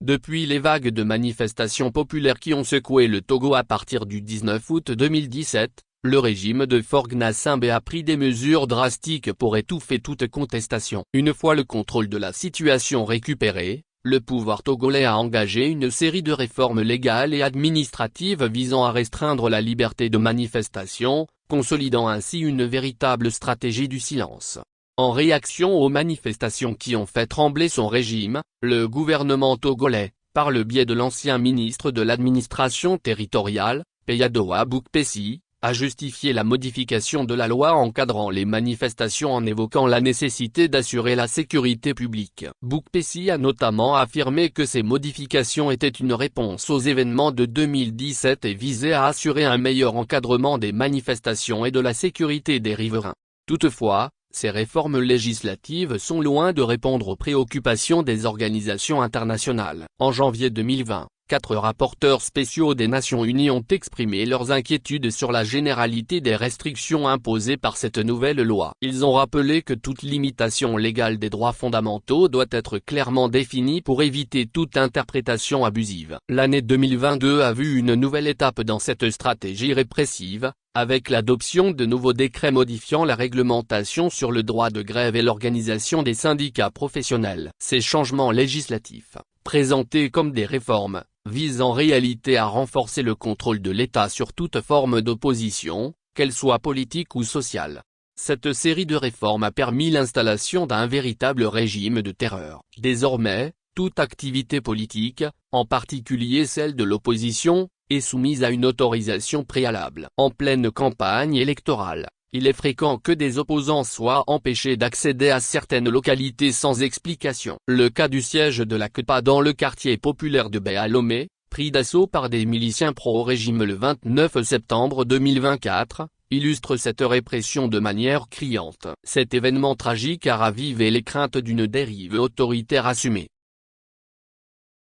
Depuis les vagues de manifestations populaires qui ont secoué le Togo à partir du 19 août 2017, le régime de Faure Gnassingbé a pris des mesures drastiques pour étouffer toute contestation. Une fois le contrôle de la situation récupéré, le pouvoir togolais a engagé une série de réformes légales et administratives visant à restreindre la liberté de manifestation, consolidant ainsi une véritable stratégie du silence. En réaction aux manifestations qui ont fait trembler son régime, le gouvernement togolais, par le biais de l'ancien ministre de l'administration territoriale, Peyadoa Boukpessi, a justifié la modification de la loi encadrant les manifestations en évoquant la nécessité d'assurer la sécurité publique. Boukpessi a notamment affirmé que ces modifications étaient une réponse aux événements de 2017 et visaient à assurer un meilleur encadrement des manifestations et de la sécurité des riverains. Toutefois, ces réformes législatives sont loin de répondre aux préoccupations des organisations internationales. En janvier 2020, 4 rapporteurs spéciaux des Nations Unies ont exprimé leurs inquiétudes sur la généralité des restrictions imposées par cette nouvelle loi. Ils ont rappelé que toute limitation légale des droits fondamentaux doit être clairement définie pour éviter toute interprétation abusive. L'année 2022 a vu une nouvelle étape dans cette stratégie répressive, avec l'adoption de nouveaux décrets modifiant la réglementation sur le droit de grève et l'organisation des syndicats professionnels. Ces changements législatifs, présentés comme des réformes, visent en réalité à renforcer le contrôle de l'État sur toute forme d'opposition, qu'elle soit politique ou sociale. Cette série de réformes a permis l'installation d'un véritable régime de terreur. Désormais, toute activité politique, en particulier celle de l'opposition, est soumise à une autorisation préalable. En pleine campagne électorale, il est fréquent que des opposants soient empêchés d'accéder à certaines localités sans explication. Le cas du siège de la CEPA dans le quartier populaire de Béalomé, pris d'assaut par des miliciens pro-régime le 29 septembre 2024, illustre cette répression de manière criante. Cet événement tragique a ravivé les craintes d'une dérive autoritaire assumée.